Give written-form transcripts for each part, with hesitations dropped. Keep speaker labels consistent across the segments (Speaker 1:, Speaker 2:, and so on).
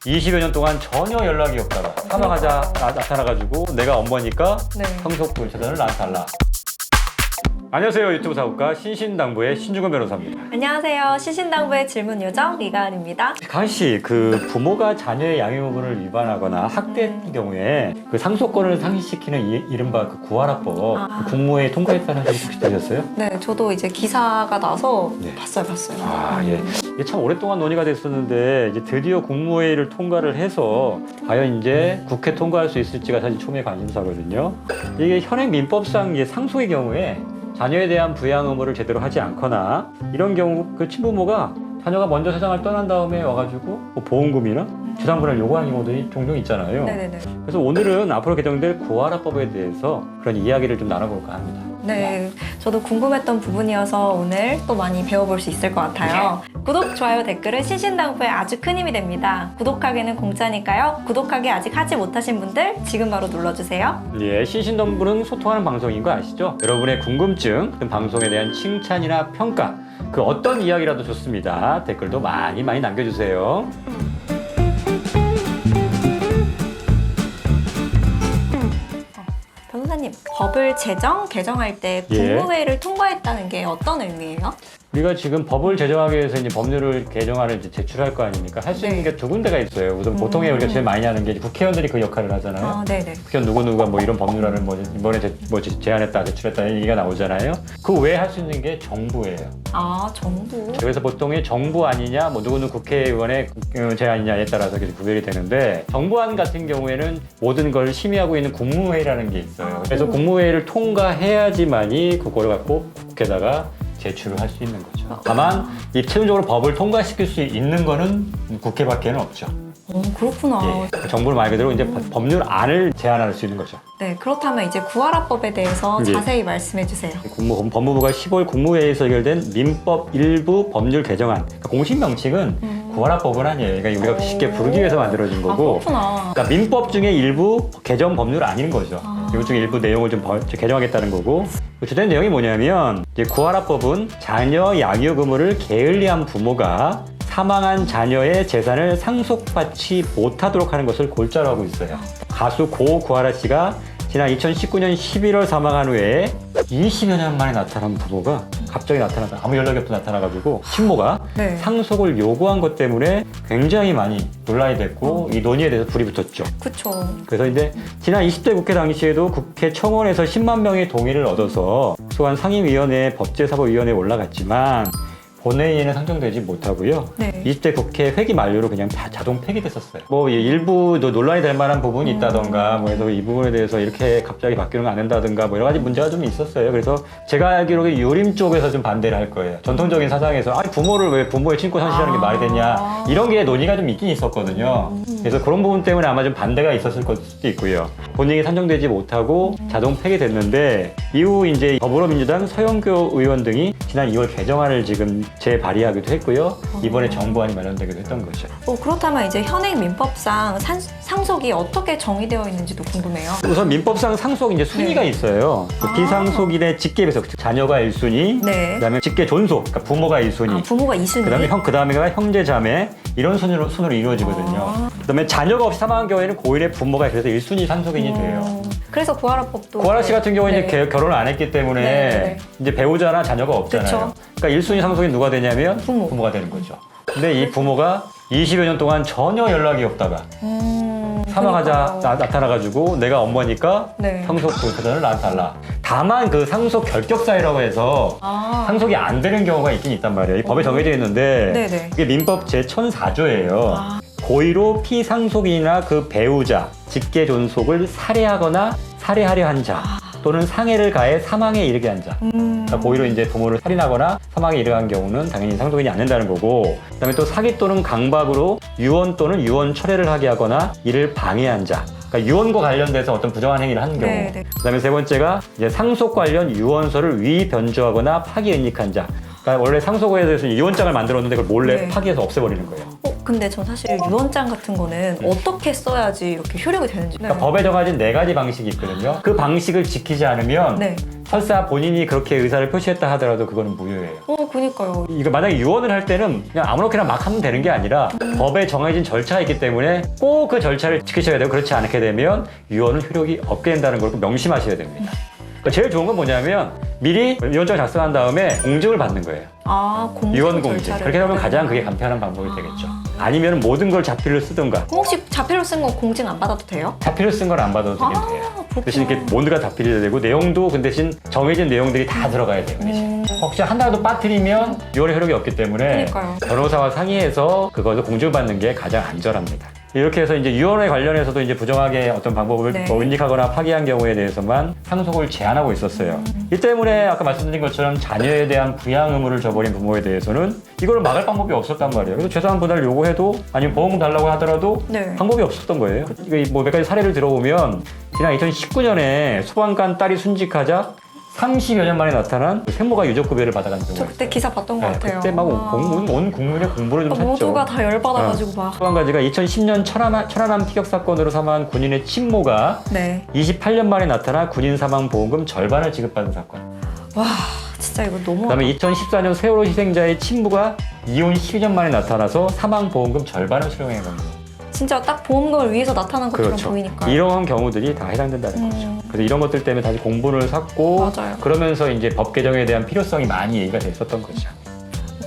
Speaker 1: 20여 년 동안 전혀 연락이 없다가 사망하자 나타나가지고 내가 엄마니까
Speaker 2: 네.
Speaker 1: 상속분 재산을 나한테 달라. 안녕하세요. 유튜브 사업가 신신당부의 신중근 변호사입니다.
Speaker 2: 안녕하세요. 신신당부의 질문 요정 이가은입니다.
Speaker 1: 가은 씨, 그 부모가 자녀의 양육 의무를 위반하거나 학대했던 경우에 그 상속권을 상실시키는 이른바 그 구하라법 그 국무회의 통과했다는 소식 혹시 들으셨어요?
Speaker 2: 네, 저도 이제 기사가 나서
Speaker 1: 네.
Speaker 2: 봤어요.
Speaker 1: 예. 이게 참 오랫동안 논의가 됐었는데 이제 드디어 국무회의를 통과를 해서 과연 이제 국회 통과할 수 있을지가 사실 초미의 관심사거든요. 이게 현행 민법상 이제 상속의 경우에 자녀에 대한 부양 의무를 제대로 하지 않거나 이런 경우 그 친부모가 자녀가 먼저 세상을 떠난 다음에 와가지고 뭐 보험금이나 재산분할 요구하는 경우들이 종종 있잖아요.
Speaker 2: 네네네.
Speaker 1: 그래서 오늘은 앞으로 개정될 구하라법에 대해서 그런 이야기를 좀 나눠볼까 합니다.
Speaker 2: 네, 저도 궁금했던 부분이어서 오늘 또 많이 배워볼 수 있을 것 같아요. 구독, 좋아요, 댓글은 신신당부에 아주 큰 힘이 됩니다. 구독하기는 공짜니까요. 구독하기 아직 하지 못하신 분들 지금 바로 눌러주세요.
Speaker 1: 예, 신신당부는 소통하는 방송인 거 아시죠? 여러분의 궁금증, 그 방송에 대한 칭찬이나 평가, 그 어떤 이야기라도 좋습니다. 댓글도 많이 남겨주세요.
Speaker 2: 변호사님, 법을 개정할 때
Speaker 1: 예.
Speaker 2: 국무회의를 통과했다는 게 어떤 의미예요?
Speaker 1: 우리가 지금 법을 제정하기 위해서 이제 법률을 개정안을 이제 제출할 거 아닙니까? 할 수 있는 게 두 군데가 있어요. 우선 보통에 우리가 제일 많이 하는 게 국회의원들이 그 역할을 하잖아요.
Speaker 2: 아, 네네.
Speaker 1: 국회의원 누구누가 뭐 이런 법률안을 뭐 이번에 제안했다, 제출했다 이런 얘기가 나오잖아요. 그 외에 할 수 있는 게 정부예요.
Speaker 2: 아, 정부?
Speaker 1: 그래서 보통의 정부 아니냐, 뭐 누구는 국회의원의 제안이냐에 따라서 계속 구별이 되는데 정부안 같은 경우에는 모든 걸 심의하고 있는 국무회의라는 게 있어요. 그래서 국무회의를 통과해야지만이 그거를 갖고 국회에다가 제출을 할 수 있는 거죠. 다만 이 최종적으로 법을 통과시킬 수 있는 거는 국회밖에는 없죠.
Speaker 2: 그렇구나.
Speaker 1: 예. 정부는 말 그대로 이제 법률안을 제안할 수 있는 거죠.
Speaker 2: 네, 그렇다면 이제 구하라법에 대해서
Speaker 1: 예.
Speaker 2: 자세히 말씀해 주세요.
Speaker 1: 법무부가 10월 국무회의에서 의결된 민법 일부 법률 개정안. 그러니까 공식 명칭은 구하라법은 아니에요. 그러니까 우리가 쉽게 부르기 위해서 만들어진 거고.
Speaker 2: 그렇구나.
Speaker 1: 그러니까 민법 중에 일부 개정 법률 아닌 거죠. 이것 중에 일부 내용을 좀 개정하겠다는 거고. 주된 내용이 뭐냐면 이제 구하라법은 자녀 양육 의무를 게을리한 부모가 사망한 자녀의 재산을 상속받지 못하도록 하는 것을 골자로 하고 있어요. 가수 고 구하라 씨가 지난 2019년 11월 사망한 후에 20여 년 만에 나타난 부모가 갑자기 나타나서 아무 연락이 없이 나타나가지고 친모가
Speaker 2: 네.
Speaker 1: 상속을 요구한 것 때문에 굉장히 많이 논란이 됐고 이 논의에 대해서 불이 붙었죠.
Speaker 2: 그쵸.
Speaker 1: 그래서 이제 지난 20대 국회 당시에도 국회 청원에서 10만 명의 동의를 얻어서 소관 상임위원회 법제사법위원회에 올라갔지만 본회의에는 상정되지 못하고요.
Speaker 2: 네.
Speaker 1: 20대 국회 회기 만료로 그냥 다 자동 폐기됐었어요. 뭐 일부 논란이 될 만한 부분이 있다던가 뭐 해서 이 부분에 대해서 이렇게 갑자기 바뀌는 거 안 된다던가 뭐 여러 가지 문제가 좀 있었어요. 그래서 제가 알기로 유림 쪽에서 좀 반대를 할 거예요. 전통적인 사상에서 아니 부모를 왜 부모의 친권 상실하는 게 말이 되냐 이런 게 논의가 좀 있긴 있었거든요. 그래서 그런 부분 때문에 아마 좀 반대가 있었을 수도 있고요. 본회의 산정되지 못하고 자동 폐기됐는데 이후 이제 더불어민주당 서영교 의원 등이 지난 2월 개정안을 지금 재발의하기도 했고요. 이번에 정부안이 마련되기도 했던 거죠.
Speaker 2: 그렇다면 이제 현행 민법상 상속이 어떻게 정의되어 있는지도 궁금해요.
Speaker 1: 우선 민법상 상속 이제 순위가
Speaker 2: 네.
Speaker 1: 있어요. 그 비상속인의 직계배속, 자녀가 1순위,
Speaker 2: 네.
Speaker 1: 그다음에 직계 존속, 그러니까 부모가 1순위,
Speaker 2: 부모가 2순위.
Speaker 1: 그다음에가 형제 자매 이런 순으로 이루어지거든요. 그다음에 자녀가 없이 사망한 경우에는 고인의 부모가 그래서 1순위 상속인이 돼요.
Speaker 2: 그래서 구하라법도
Speaker 1: 구하라 씨 같은 경우는
Speaker 2: 네.
Speaker 1: 이제 결혼을 안 했기 때문에
Speaker 2: 네.
Speaker 1: 이제 배우자나 자녀가 없잖아요.
Speaker 2: 그쵸.
Speaker 1: 그러니까 1순위 상속인 누가 되냐면
Speaker 2: 부모가
Speaker 1: 되는 거죠. 근데 이 부모가 20여 년 동안 전혀 연락이 없다가 사망하자 나타나가지고 내가 엄마니까
Speaker 2: 네.
Speaker 1: 상속 재산을 나한테 달라. 다만 그 상속 결격사유라고 해서 상속이 안 되는 경우가 있긴 있단 말이에요. 이 법에 정해져 있는데
Speaker 2: 네네.
Speaker 1: 이게 민법 제1004조예요. 고의로 피상속인이나 그 배우자, 직계 존속을 살해하거나 살해하려 한 자 또는 상해를 가해 사망에 이르게 한 자. 그러니까 고의로 이제 부모를 살인하거나 사망에 이르게 경우는 당연히 상속인이 안 된다는 거고, 그다음에 또 사기 또는 강박으로 유언 또는 유언 철회를 하게 하거나 이를 방해한 자. 그러니까 유언과 관련돼서 어떤 부정한 행위를 하는 경우.
Speaker 2: 네네.
Speaker 1: 그다음에 세 번째가 이제 상속 관련 유언서를 위 변조하거나 파기 은닉한 자. 그러니까 원래 상속에 대해서 유언장을 만들었는데 그걸 몰래
Speaker 2: 네.
Speaker 1: 파기해서 없애버리는 거예요.
Speaker 2: 근데 전 사실 유언장 같은 거는 어떻게 써야지 이렇게 효력이 되는지.
Speaker 1: 그러니까 법에 정해진 4가지 방식이 있거든요. 그 방식을 지키지 않으면
Speaker 2: 네.
Speaker 1: 설사 본인이 그렇게 의사를 표시했다 하더라도 그거는 무효예요.
Speaker 2: 그니까요.
Speaker 1: 이거 만약에 유언을 할 때는 그냥 아무렇게나 막 하면 되는 게 아니라 법에 정해진 절차가 있기 때문에 꼭 그 절차를 지키셔야 되고 그렇지 않게 되면 유언은 효력이 없게 된다는 걸 꼭 명심하셔야 됩니다. 그러니까 제일 좋은 건 뭐냐면 미리 유언장을 작성한 다음에 공증을 받는 거예요.
Speaker 2: 공증
Speaker 1: 유언 공증.
Speaker 2: 절차를
Speaker 1: 그렇게 하면 가장
Speaker 2: 받는구나.
Speaker 1: 그게 간편한 방법이 되겠죠. 아니면 모든 걸 자필로 쓰든가.
Speaker 2: 그럼 혹시 자필로 쓴 거 공증 안 받아도 돼요?
Speaker 1: 자필로 쓴 건 안 받아도 되긴 돼요.
Speaker 2: 그렇구나.
Speaker 1: 대신 이렇게 모두가 자필이 되고 내용도 그 대신 정해진 내용들이 다 들어가야 돼요. 대신. 혹시 하나라도 빠뜨리면 유언의 효력이 없기 때문에
Speaker 2: 그러니까요.
Speaker 1: 변호사와 상의해서 그것을 공증받는 게 가장 안전합니다. 이렇게 해서 이제 유언에 관련해서도 이제 부정하게 어떤 방법을
Speaker 2: 네.
Speaker 1: 뭐 은닉하거나 파기한 경우에 대해서만 상속을 제한하고 있었어요. 이 때문에 아까 말씀드린 것처럼 자녀에 대한 부양 의무를 져버린 부모에 대해서는 이걸 막을 방법이 없었단 말이에요. 그래서 재산 분할 요구해도 아니면 보험 달라고 하더라도
Speaker 2: 네.
Speaker 1: 방법이 없었던 거예요. 이거 뭐 몇 가지 사례를 들어보면 지난 2019년에 소방관 딸이 순직하자 30여 년 만에 나타난 생모가 유족급여를 받아간 경우가
Speaker 2: 저
Speaker 1: 있어요.
Speaker 2: 그때 기사 봤던 것 같아요.
Speaker 1: 그때 막
Speaker 2: 와.
Speaker 1: 온 국민의 공부를 좀 샀죠.
Speaker 2: 모두가 다 열받아가지고 막.
Speaker 1: 또 한 가지가 2010년 천안함 피격 사건으로 사망한 군인의 친모가
Speaker 2: 네.
Speaker 1: 28년 만에 나타나 군인 사망 보험금 절반을 지급받은 사건.
Speaker 2: 와 진짜 이거 너무.
Speaker 1: 그다음에 2014년 세월호 희생자의 친부가 이혼 12년 만에 나타나서 사망 보험금 절반을 수령해 간 거예요.
Speaker 2: 진짜 딱 보험금을 위해서 나타난 것처럼
Speaker 1: 그렇죠.
Speaker 2: 보이니까.
Speaker 1: 이런 경우들이 다 해당된다는 거죠. 그래서 이런 것들 때문에 다시 공부를 샀고
Speaker 2: 맞아요.
Speaker 1: 그러면서 이제 법 개정에 대한 필요성이 많이 얘기가 됐었던 거죠.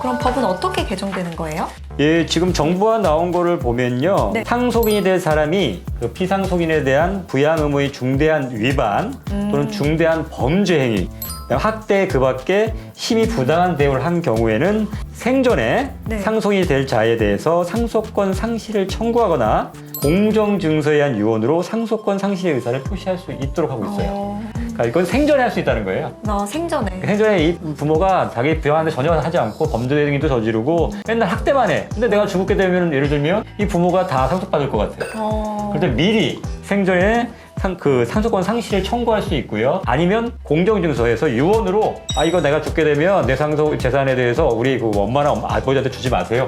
Speaker 2: 그럼 법은 어떻게 개정되는 거예요?
Speaker 1: 예, 지금 정부가 나온 거를 보면요.
Speaker 2: 네.
Speaker 1: 상속인이 될 사람이 그 피상속인에 대한 부양 의무의 중대한 위반 또는 중대한 범죄 행위, 학대 그 밖에 심히 부당한 대우를 한 경우에는 생전에
Speaker 2: 네.
Speaker 1: 상속인이 될 자에 대해서 상속권 상실을 청구하거나 공정증서에 의한 유언으로 상속권 상실의 의사를 표시할 수 있도록 하고 있어요. 그러니까 이건 생전에 할 수 있다는 거예요.
Speaker 2: 나 생전에.
Speaker 1: 생전에 이 부모가 자기 부양하는데 전혀 하지 않고 범죄 행위도 저지르고 맨날 학대만 해. 근데 내가 죽게 되면 예를 들면 이 부모가 다 상속받을 것 같아요. 그럴 때 미리 생전에 상속권 상실을 청구할 수 있고요. 아니면 공정증서에서 유언으로 이거 내가 죽게 되면 내 상속 재산에 대해서 우리 그 엄마나 아버지한테 주지 마세요.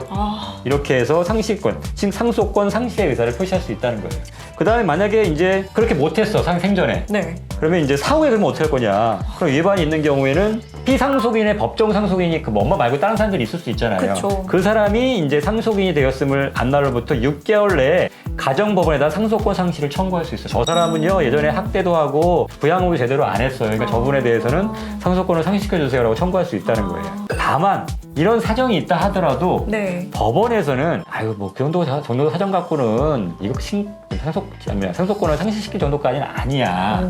Speaker 1: 이렇게 해서 상속권 상실의 의사를 표시할 수 있다는 거예요. 그 다음에 만약에 이제 그렇게 못했어 생전에.
Speaker 2: 네.
Speaker 1: 그러면 이제 사후에 그러면 어떻게 할 거냐. 그럼 위반이 있는 경우에는 피상속인의 법정 상속인이 그 엄마 말고 다른 사람들이 있을 수 있잖아요.
Speaker 2: 그쵸.
Speaker 1: 그 사람이 이제 상속인이 되었음을 안 날로부터 6개월 내에 가정법원에다 상속권 상실을 청구할 수 있어요. 저 사람은요 예전에 학대도 하고 부양을 제대로 안 했어요. 그러니까 저분에 대해서는 상속권을 상실시켜주세요라고 청구할 수 있다는 거예요. 다만 이런 사정이 있다 하더라도
Speaker 2: 네.
Speaker 1: 법원에서는 뭐 그 정도 사정 갖고는 이거 상속권을 상실시킬 정도까지는 아니야.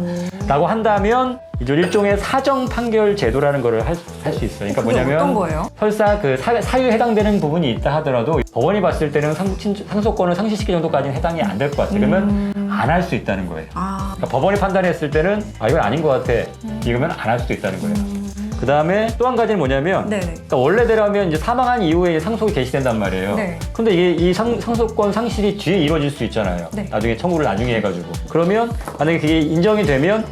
Speaker 1: 라고 한다면 이제 일종의 사정 판결 제도라는 거를 할 수 있어요. 그러니까
Speaker 2: 그게
Speaker 1: 뭐냐면
Speaker 2: 어떤 거예요?
Speaker 1: 설사 그 사유에 해당되는 부분이 있다 하더라도 법원이 봤을 때는 상속권을 상실시킬 정도까지는 해당이 안 될 것 같아. 그러면 안 할 수 있다는 거예요. 그러니까 법원이 판단했을 때는 이건 아닌 것 같아. 이러면 안 할 수도 있다는 거예요. 그 다음에 또 한 가지는 뭐냐면
Speaker 2: 네네.
Speaker 1: 그러니까 원래대로면 이제 사망한 이후에 이제 상속이 개시된단 말이에요.
Speaker 2: 네.
Speaker 1: 근데 이게 이 상속권 상실이 뒤에 이루어질 수 있잖아요.
Speaker 2: 네.
Speaker 1: 나중에 청구를 나중에 해가지고. 그러면 만약에 그게 인정이 되면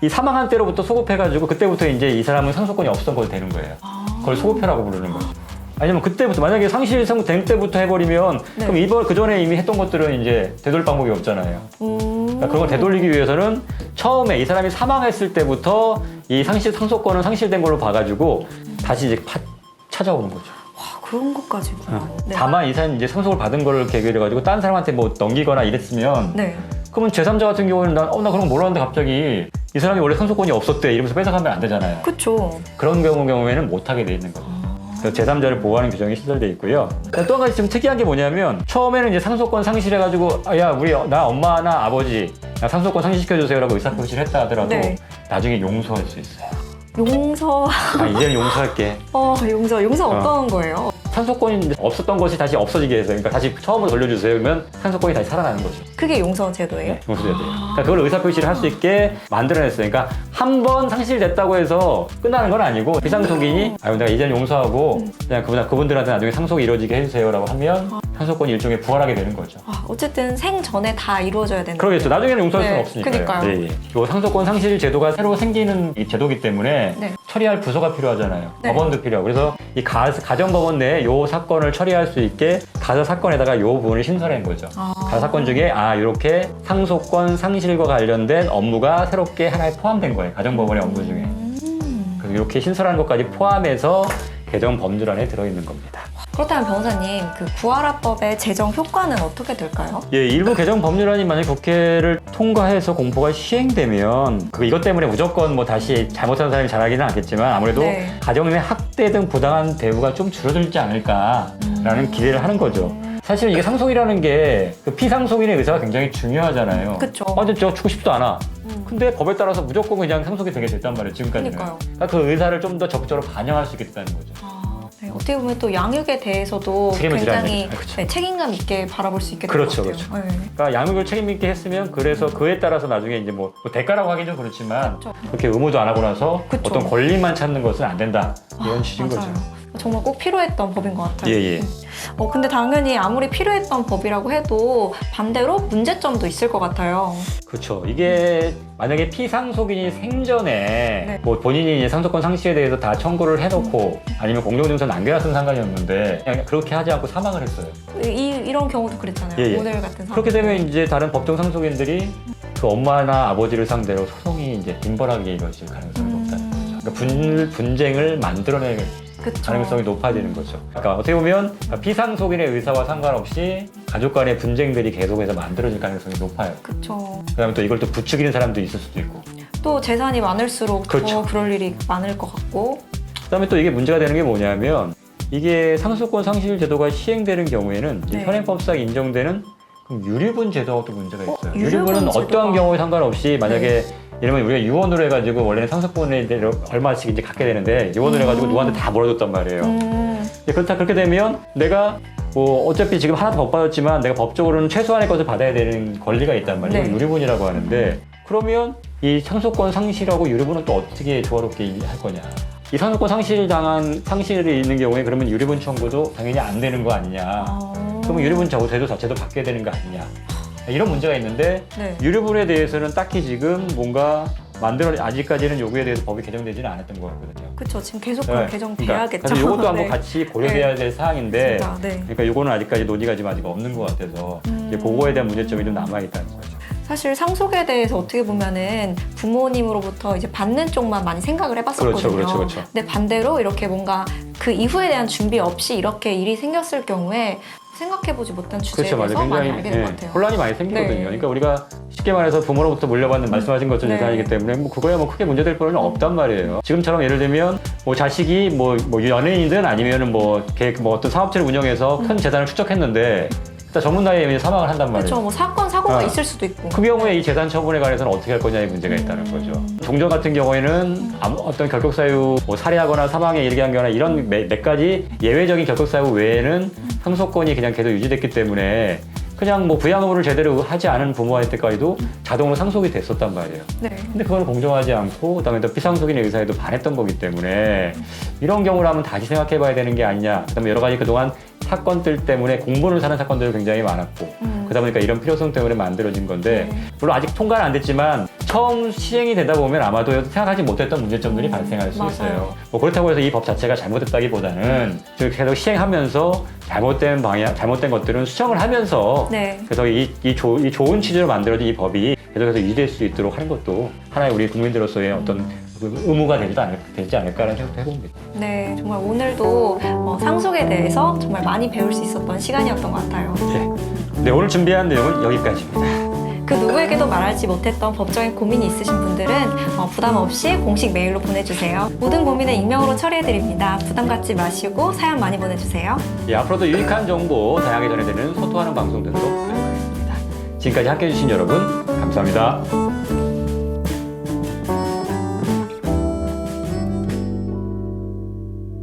Speaker 1: 이 사망한 때로부터 소급해가지고 그때부터 이제 이 사람은 상속권이 없었던 걸 되는 거예요. 그걸 소급해라고 부르는 거죠. 아니면 그때부터 만약에 상실 된 때부터 해버리면
Speaker 2: 네.
Speaker 1: 그럼 그 전에 이미 했던 것들은 이제 되돌릴 방법이 없잖아요. 그러니까 그런 걸 되돌리기 위해서는 처음에 이 사람이 사망했을 때부터 이 상속권은 상실된 걸로 봐가지고 다시 이제 찾아오는 거죠.
Speaker 2: 그런 것까지구나. 네.
Speaker 1: 다만 이 사람이 이제 상속을 받은 거를 계기로 해가지고 다른 사람한테 뭐 넘기거나 이랬으면
Speaker 2: 네.
Speaker 1: 그러면 제3자 같은 경우는 나 그런 거 몰랐는데 갑자기 이 사람이 원래 상속권이 없었대 이러면서 뺏어가면 안 되잖아요.
Speaker 2: 그쵸.
Speaker 1: 그런 경우에는 못하게 돼 있는 거죠. 그래서 제3자를 보호하는 규정이 시설되어 있고요. 또 한 가지 좀 특이한 게 뭐냐면 처음에는 이제 상속권 상실해가지고 나 엄마나 아버지 나 상속권 상실시켜주세요라고 의사표시를 했다 하더라도
Speaker 2: 네.
Speaker 1: 나중에 용서할 수 있어요.
Speaker 2: 용서.
Speaker 1: 이제는 용서할게.
Speaker 2: 용서 어떤 거예요?
Speaker 1: 상속권이 없었던 것이 다시 없어지게 해서 그러니까 다시 처음으로 돌려주세요. 그러면 상속권이 다시 살아나는 거죠.
Speaker 2: 그게 용서 제도예요?
Speaker 1: 네, 용서제도예요. 그러니까 그걸 의사표시를 할 수 있게 만들어냈어요. 그러니까 한 번 상실됐다고 해서 끝나는 건 아니고 피상속인이 내가 이제는 용서하고 그냥 그분들한테 나중에 상속이 이루어지게 해주세요라고 하면 상속권이 일종의 부활하게 되는 거죠.
Speaker 2: 어쨌든 생전에 다 이루어져야 되는
Speaker 1: 그러겠죠. 나중에는 용서할 수는
Speaker 2: 네,
Speaker 1: 없으니까요.
Speaker 2: 그러니까요.
Speaker 1: 예, 예. 요 상속권 상실 제도가 새로 생기는 이 제도기 때문에
Speaker 2: 네.
Speaker 1: 처리할 부서가 필요하잖아요.
Speaker 2: 네.
Speaker 1: 법원도 필요하고. 그래서 이 가정법원 내에 요 사건을 처리할 수 있게 가사 사건에다가 요 부분을 신설한 거죠. 가사 사건 중에 이렇게 상속권 상실과 관련된 업무가 새롭게 하나에 포함된 거예요. 가정법원의 업무 중에. 그래서 이렇게 신설하는 것까지 포함해서 개정 법률안에 들어있는 겁니다.
Speaker 2: 그렇다면 변호사님, 그 구하라법의 제정 효과는 어떻게 될까요?
Speaker 1: 예, 일부 개정 법률안이 만약 국회를 통과해서 공포가 시행되면 이것 때문에 무조건 뭐 다시 잘못한 사람이 잘하기는 않겠지만 아무래도
Speaker 2: 네.
Speaker 1: 가정 내 학대 등 부당한 대우가 좀 줄어들지 않을까라는 기대를 하는 거죠. 사실 이게 상속이라는 게 그 피상속인의 의사가 굉장히 중요하잖아요.
Speaker 2: 그쵸.
Speaker 1: 근데 저 주고 싶지도 않아. 근데 법에 따라서 무조건 그냥 상속이 되게 됐단 말이에요, 지금까지는.
Speaker 2: 그러니까요.
Speaker 1: 그러니까 그 의사를 좀 더 적극적으로 반영할 수 있겠다는 거죠.
Speaker 2: 네, 어떻게 보면 또 양육에 대해서도
Speaker 1: 책임을 지라는
Speaker 2: 굉장히
Speaker 1: 얘기죠. 그렇죠.
Speaker 2: 네, 책임감 있게 바라볼 수 있게 될
Speaker 1: 그렇죠,
Speaker 2: 것 같아요. 네.
Speaker 1: 그러니까 양육을 책임 있게 했으면 그래서 그에 따라서 나중에 이제 뭐 대가라고 하긴 좀 그렇지만
Speaker 2: 그렇죠.
Speaker 1: 그렇게 의무도 안 하고 나서
Speaker 2: 그쵸.
Speaker 1: 어떤 권리만 찾는 것은 안 된다 이런 취지인
Speaker 2: 맞아요.
Speaker 1: 거죠.
Speaker 2: 정말 꼭 필요했던 법인 것 같아요.
Speaker 1: 예.
Speaker 2: 근데 당연히 아무리 필요했던 법이라고 해도 반대로 문제점도 있을 것 같아요.
Speaker 1: 그렇죠. 이게 만약에 피상속인이 생전에
Speaker 2: 네.
Speaker 1: 뭐 본인이 이제 상속권 상실에 대해서 다 청구를 해놓고 아니면 공정증서 남겨놨으면 상관이었는데 그냥 그렇게 하지 않고 사망을 했어요.
Speaker 2: 이런 경우도 그랬잖아요.
Speaker 1: 예.
Speaker 2: 오늘 같은 상황.
Speaker 1: 그렇게 되면 이제 다른 법정 상속인들이 그 엄마나 아버지를 상대로 소송이 이제 빈번하게 이루어질 가능성이 높다는 거죠. 그러니까 분쟁을 만들어낼
Speaker 2: 그쵸.
Speaker 1: 가능성이 높아지는 거죠. 그러니까 어떻게 보면 피상속인의 의사와 상관없이 가족 간의 분쟁들이 계속해서 만들어질 가능성이 높아요.
Speaker 2: 그쵸.
Speaker 1: 그다음에 또 이걸 또 부추기는 사람도 있을 수도 있고.
Speaker 2: 또 재산이 많을수록
Speaker 1: 그렇죠.
Speaker 2: 더 그럴 일이 많을 것 같고.
Speaker 1: 그다음에 또 이게 문제가 되는 게 뭐냐면 이게 상속권 상실 제도가 시행되는 경우에는 이
Speaker 2: 네.
Speaker 1: 현행법상 인정되는 그럼 유류분 제도가 또 문제가 있어요.
Speaker 2: 유류분
Speaker 1: 유류분은
Speaker 2: 제도가.
Speaker 1: 어떠한 경우에 상관없이 만약에 이러면 우리가 유언으로 해가지고 원래는 상속분에 얼마씩 이제 갖게 되는데 유언으로 해가지고 누구한테 다 몰아줬단 말이에요. 그렇게 되면 내가 뭐 어차피 지금 하나도 못 받았지만 내가 법적으로는 최소한의 것을 받아야 되는 권리가 있단 말이에요.
Speaker 2: 네.
Speaker 1: 유류분이라고 하는데 그러면 이 상속권 상실하고 유류분은 또 어떻게 조화롭게 할 거냐. 이 상속권 상실이 있는 경우에 그러면 유류분 청구도 당연히 안 되는 거 아니냐. 그러면 유류분 제도 자체도 받게 되는 거 아니냐. 이런 문제가 있는데
Speaker 2: 네.
Speaker 1: 유류분에 대해서는 딱히 지금 뭔가 아직까지는 요구에 대해서 법이 개정되지는 않았던 것 같거든요.
Speaker 2: 그쵸. 지금 계속
Speaker 1: 네.
Speaker 2: 개정돼야겠죠.
Speaker 1: 그래서 이것도 한번
Speaker 2: 네.
Speaker 1: 같이 고려돼야 될 사항인데
Speaker 2: 진짜, 네.
Speaker 1: 그러니까 이거는 아직까지 논의가 지금 아직 없는 것 같아서 이제 그거에 대한 문제점이 좀 남아있다는 거죠.
Speaker 2: 사실 상속에 대해서 어떻게 보면은 부모님으로부터 이제 받는 쪽만 많이 생각을 해봤었거든요.
Speaker 1: 그렇죠.
Speaker 2: 근데 반대로 이렇게 뭔가 그 이후에 대한 준비 없이 이렇게 일이 생겼을 경우에 생각해보지 못한 주제에
Speaker 1: 그렇죠,
Speaker 2: 대해서
Speaker 1: 맞아요.
Speaker 2: 많이
Speaker 1: 굉장히
Speaker 2: 알게 된 것 같아요.
Speaker 1: 혼란이 많이 생기거든요.
Speaker 2: 네.
Speaker 1: 그러니까 우리가 쉽게 말해서 부모로부터 물려받는 말씀하신 것처럼
Speaker 2: 네.
Speaker 1: 재산이기 때문에 뭐 그거야 뭐 크게 문제될 거는 없단 말이에요. 지금처럼 예를 들면 뭐 자식이 뭐 연예인이든 아니면은 뭐 어떤 사업체를 운영해서 큰 재산을 축적했는데 일단 젊은 나이에 사망을 한단 말이에요.
Speaker 2: 그렇죠. 뭐 사고가
Speaker 1: 아.
Speaker 2: 있을 수도 있고.
Speaker 1: 그 경우에 이 재산 처분에 관해서는 어떻게 할 거냐의 문제가 있다는 거죠. 종전 같은 경우에는 어떤 결격 사유, 뭐 살해하거나 사망에 이르게 한 거나 이런 몇 가지 예외적인 결격 사유 외에는 상속권이 그냥 계속 유지됐기 때문에 그냥 뭐 부양 의무를 제대로 하지 않은 부모한테까지도 자동으로 상속이 됐었단 말이에요.
Speaker 2: 네.
Speaker 1: 근데 그건 공정하지 않고 그다음에 또 피상속인의 의사에도 반했던 거기 때문에 이런 경우라면 다시 생각해 봐야 되는 게 아니냐. 그다음에 여러 가지 그동안 사건들 때문에 공분을 사는 사건들이 굉장히 많았고 그러다 보니까 이런 필요성 때문에 만들어진 건데 물론 아직 통과는 안 됐지만 처음 시행이 되다 보면 아마도 생각하지 못했던 문제점들이 발생할 수
Speaker 2: 맞아요.
Speaker 1: 있어요. 뭐 그렇다고 해서 이 법 자체가 잘못됐다기보다는 계속 시행하면서 잘못된 것들은 수정을 하면서
Speaker 2: 네.
Speaker 1: 그래서 이 좋은 취지로 만들어진 이 법이 계속해서 유지될 수 있도록 하는 것도 하나의 우리 국민들로서의 어떤 의무가 되지 않을까라는 생각도 해봅니다.
Speaker 2: 네, 정말 오늘도 상속에 대해서 정말 많이 배울 수 있었던 시간이었던 것 같아요.
Speaker 1: 네, 오늘 준비한 내용은 여기까지입니다.
Speaker 2: 그 누구에게도 말하지 못했던 법적인 고민이 있으신 분들은 부담 없이 공식 메일로 보내주세요. 모든 고민은 익명으로 처리해드립니다. 부담 갖지 마시고 사연 많이 보내주세요.
Speaker 1: 예, 앞으로도 유익한 정보 다양하게 전해드리는 소통하는 방송들로 노력하겠습니다. 지금까지 함께해 주신 여러분 감사합니다.